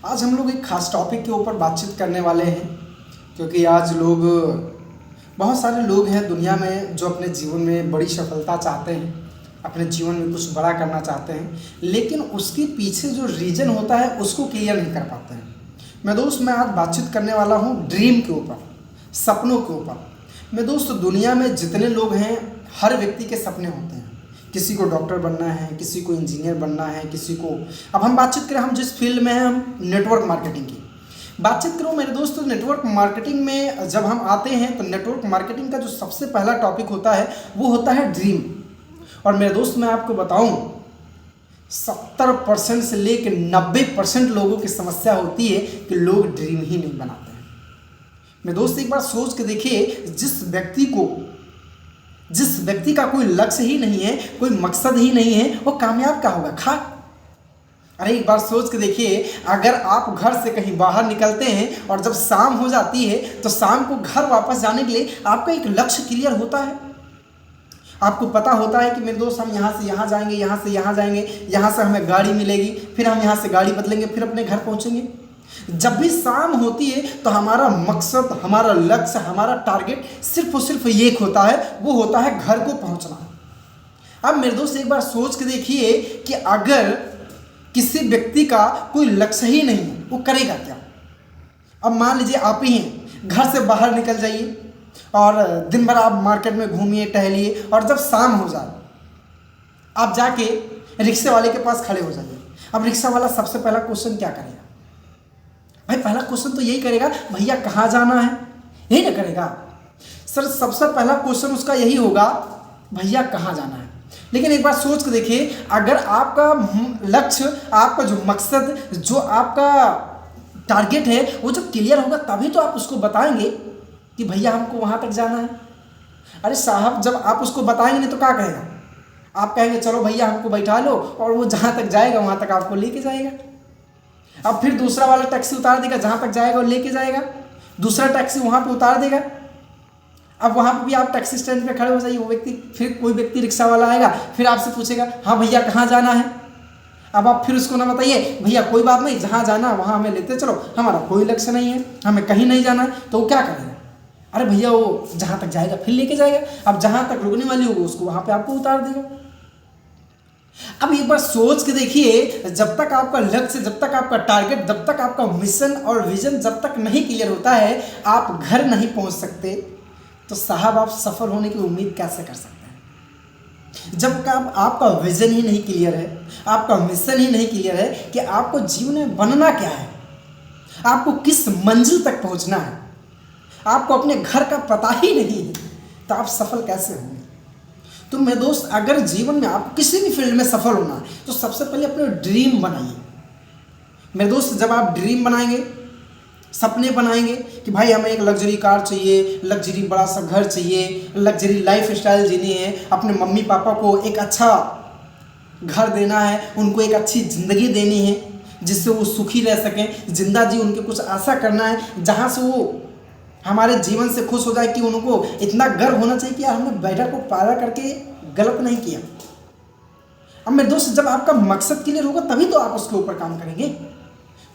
आज हम लोग एक खास टॉपिक के ऊपर बातचीत करने वाले हैं, क्योंकि आज बहुत सारे लोग हैं दुनिया में जो अपने जीवन में बड़ी सफलता चाहते हैं, अपने जीवन में कुछ बड़ा करना चाहते हैं, लेकिन उसके पीछे जो रीज़न होता है उसको क्लियर नहीं कर पाते हैं। मैं आज बातचीत करने वाला हूँ ड्रीम के ऊपर, सपनों के ऊपर। दुनिया में जितने लोग हैं, हर व्यक्ति के सपने होते हैं। किसी को डॉक्टर बनना है, किसी को इंजीनियर बनना है, किसी को, अब हम बातचीत करें, हम जिस फील्ड में हैं, हम नेटवर्क मार्केटिंग की बातचीत करूँ मेरे दोस्त। नेटवर्क मार्केटिंग में जब हम आते हैं तो नेटवर्क मार्केटिंग का जो सबसे पहला टॉपिक होता है वो होता है ड्रीम। और मेरे दोस्त मैं आपको बताऊं, 70% से लेकर 90% लोगों की समस्या होती है कि लोग ड्रीम ही नहीं बनाते हैं। मेरे दोस्त एक बार सोच के देखिए, जिस व्यक्ति का कोई लक्ष्य ही नहीं है, कोई मकसद ही नहीं है, वो कामयाब क्या होगा? अरे एक बार सोच के देखिए, अगर आप घर से कहीं बाहर निकलते हैं और जब शाम हो जाती है तो शाम को घर वापस जाने के लिए आपका एक लक्ष्य क्लियर होता है। आपको पता होता है कि मेरे दोस्त हम यहाँ से यहाँ जाएंगे, यहाँ से यहाँ जाएंगे, यहाँ से हमें गाड़ी मिलेगी, फिर हम यहाँ से गाड़ी बदलेंगे, फिर अपने घर पहुँचेंगे। जब भी शाम होती है तो हमारा मकसद, हमारा लक्ष्य, हमारा टारगेट सिर्फ और सिर्फ एक होता है, वो होता है घर को पहुँचना। अब मेरे दोस्त एक बार सोच के देखिए कि अगर किसी व्यक्ति का कोई लक्ष्य ही नहीं है, वो करेगा क्या? अब मान लीजिए आप ही हैं, घर से बाहर निकल जाइए और दिन भर आप मार्केट में घूमिए, टहलिए, और जब शाम हो जाए आप जाके रिक्शे वाले के पास खड़े हो जाइए। अब रिक्शा वाला सबसे पहला क्वेश्चन क्या करेगा? भाई पहला क्वेश्चन तो यही करेगा, भैया कहाँ जाना है, यही ना करेगा सर। सबसे पहला क्वेश्चन उसका यही होगा, भैया कहाँ जाना है। लेकिन एक बार सोच के देखिए, अगर आपका लक्ष्य, आपका जो मकसद, जो आपका टारगेट है, वो जब क्लियर होगा तभी तो आप उसको बताएंगे कि भैया हमको वहाँ तक जाना है। अरे साहब, जब आप उसको बताएंगे नहीं तो क्या कहेगा? आप कहेंगे चलो भैया हमको बैठा लो, और वो जहाँ तक जाएगा वहाँ तक आपको लेके जाएगा। अब फिर दूसरा वाला टैक्सी उतार देगा, जहाँ तक जाएगा वो लेके जाएगा, दूसरा टैक्सी वहाँ पे उतार देगा। अब वहाँ पे भी आप टैक्सी स्टैंड पे खड़े हो जाइए, वो व्यक्ति, फिर कोई व्यक्ति रिक्शा वाला आएगा, फिर आपसे पूछेगा हाँ भैया कहाँ जाना है। अब आप फिर उसको ना बताइए, भैया कोई बात नहीं, जहाँ जाना वहाँ हमें लेते चलो, हमारा कोई लक्ष्य नहीं है, हमें कहीं नहीं जाना है। तो वो क्या करेगा? अरे भैया वो जहाँ तक जाएगा फिर लेके जाएगा, अब जहाँ तक रुकने वाली होगी उसको वहाँ पे आपको उतार देगा। अब एक बार सोच के देखिए, जब तक आपका लक्ष्य, जब तक आपका टारगेट, जब तक आपका मिशन और विजन जब तक नहीं क्लियर होता है, आप घर नहीं पहुँच सकते। तो साहब आप सफल होने की उम्मीद कैसे कर सकते हैं जब आपका विजन ही नहीं क्लियर है, आपका मिशन ही नहीं क्लियर है कि आपको जीवन में बनना क्या है, आपको किस मंजिल तक पहुंचना है, आपको अपने घर का पता ही नहीं है, तो आप सफल कैसे होंगे? तो मेरे दोस्त, अगर जीवन में आपको किसी भी फील्ड में सफल होना है तो सबसे पहले अपने ड्रीम बनाइए। मेरे दोस्त, जब आप ड्रीम बनाएंगे, सपने बनाएंगे कि भाई हमें एक लग्जरी कार चाहिए, लग्जरी बड़ा सा घर चाहिए, लग्जरी लाइफ स्टाइल जीनी है, अपने मम्मी पापा को एक अच्छा घर देना है, उनको एक अच्छी ज़िंदगी देनी है जिससे वो सुखी रह सकें, जिंदा जी उनके कुछ ऐसा करना है जहाँ से वो हमारे जीवन से खुश हो जाए कि उनको इतना गर्व होना चाहिए कि यार हमने बेटा को पैदा करके गलत नहीं किया। अब मेरे दोस्त, जब आपका मकसद क्लियर होगा तभी तो आप उसके ऊपर काम करेंगे।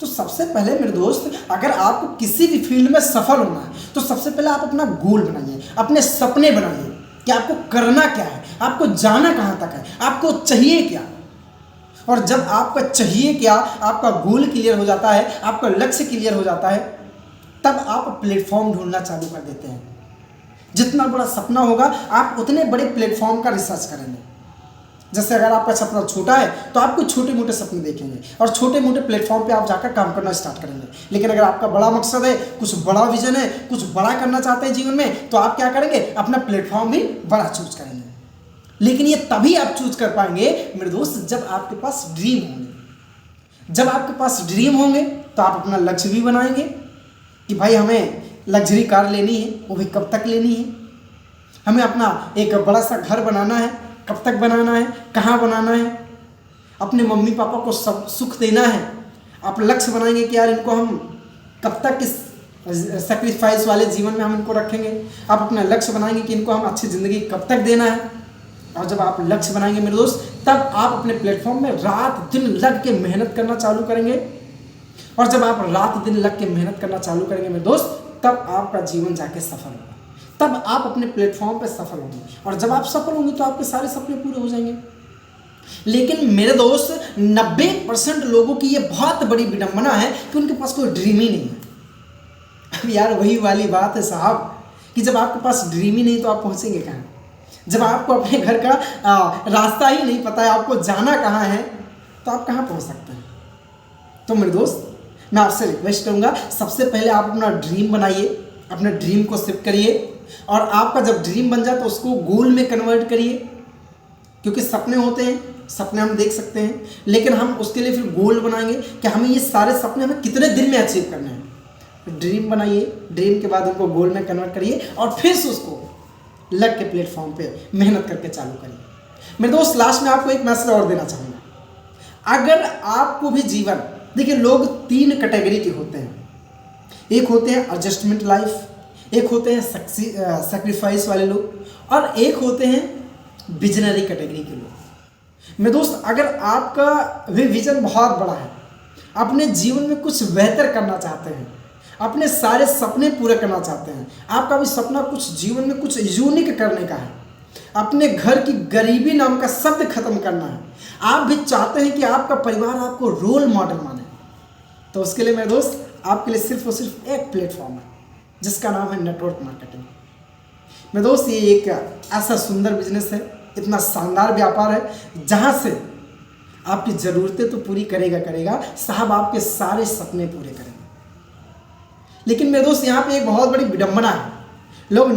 तो सबसे पहले मेरे दोस्त, अगर आपको किसी भी फील्ड में सफल होना है तो सबसे पहले आप अपना गोल बनाइए, अपने सपने बनाइए कि आपको करना क्या है, आपको जाना कहाँ तक है, आपको चाहिए क्या। और जब आपका चाहिए क्या, आपका गोल क्लियर हो जाता है, आपका लक्ष्य क्लियर हो जाता है, तब आप प्लेटफॉर्म ढूंढना चालू कर देते हैं। जितना बड़ा सपना होगा आप उतने बड़े प्लेटफॉर्म का रिसर्च करेंगे। जैसे अगर आपका सपना छोटा है तो आप कुछ छोटे मोटे सपने देखेंगे और छोटे मोटे प्लेटफॉर्म पे आप जाकर काम करना स्टार्ट करेंगे। लेकिन अगर आपका बड़ा मकसद है, कुछ बड़ा विजन है, कुछ बड़ा करना चाहते हैं जीवन में, तो आप क्या करेंगे? अपना प्लेटफॉर्म भी बड़ा चूज करेंगे। लेकिन ये तभी आप चूज कर पाएंगे मेरे दोस्त, जब आपके पास ड्रीम होंगे। जब आपके पास ड्रीम होंगे तो आप अपना लक्ष्य भी बनाएंगे कि भाई हमें लग्जरी कार लेनी है, वो भी कब तक लेनी है, हमें अपना एक बड़ा सा घर बनाना है, कब तक बनाना है, कहाँ बनाना है, अपने मम्मी पापा को सब सुख देना है। आप लक्ष्य बनाएंगे कि यार इनको हम कब तक इस सेक्रीफाइस वाले जीवन में हम इनको रखेंगे। आप अपना लक्ष्य बनाएंगे कि इनको हम अच्छी ज़िंदगी कब तक देना है। और जब आप लक्ष्य बनाएंगे मेरे दोस्त, तब आप अपने प्लेटफॉर्म में रात दिन लग के मेहनत करना चालू करेंगे। और जब आप रात दिन लग के मेहनत करना चालू करेंगे मेरे दोस्त, तब आपका जीवन जाके सफल होगा, तब आप अपने प्लेटफॉर्म पे सफल होंगे। और जब आप सफल होंगे तो आपके सारे सपने पूरे हो जाएंगे। लेकिन मेरे दोस्त 90% लोगों की ये बहुत बड़ी विडंबना है कि उनके पास कोई ड्रीम ही नहीं है। अब यार वही वाली बात है साहब कि जब आपके पास ड्रीम ही नहीं तो आप पहुंचेंगे कहाँ? जब आपको अपने घर का रास्ता ही नहीं पता है, आपको जाना कहाँ है, तो आप कहाँ पहुंच सकते हैं? तो मेरे दोस्त, मैं आपसे रिक्वेस्ट करूंगा, सबसे पहले आप अपना ड्रीम बनाइए, अपने ड्रीम को सेट करिए, और आपका जब ड्रीम बन जाए तो उसको गोल में कन्वर्ट करिए। क्योंकि सपने होते हैं, सपने हम देख सकते हैं, लेकिन हम उसके लिए फिर गोल बनाएंगे कि हमें ये सारे सपने हमें कितने दिन में अचीव करने हैं। ड्रीम बनाइए, ड्रीम के बाद उनको गोल में कन्वर्ट करिए, और फिर से उसको लग के प्लेटफॉर्म पे मेहनत करके चालू करिए। मेरे दोस्त, लास्ट में आपको एक मैसेज और देना चाहूँगा। अगर आपको भी जीवन, देखिए लोग 3 कैटेगरी के होते हैं। एक होते हैं एडजस्टमेंट लाइफ, एक होते हैं सेक्रीफाइस वाले लोग, और एक होते हैं विजनरी कैटेगरी के लोग। मेरे दोस्त, अगर आपका भी विजन बहुत बड़ा है, अपने जीवन में कुछ बेहतर करना चाहते हैं, अपने सारे सपने पूरे करना चाहते हैं, आपका भी सपना कुछ जीवन में कुछ यूनिक करने का है, अपने घर की गरीबी नाम का शब्द खत्म करना है, आप भी चाहते हैं कि आपका परिवार आपको रोल मॉडल माने, तो उसके लिए मेरे दोस्त आपके लिए सिर्फ और सिर्फ एक प्लेटफॉर्म है जिसका नाम है नेटवर्क मार्केटिंग। मेरे दोस्त, ये एक ऐसा सुंदर बिजनेस है, इतना शानदार व्यापार है जहाँ से आपकी ज़रूरतें तो पूरी करेगा साहब, आपके सारे सपने पूरे करेंगे। लेकिन मेरे दोस्त, यहाँ पे एक बहुत बड़ी विडंबना है। लोग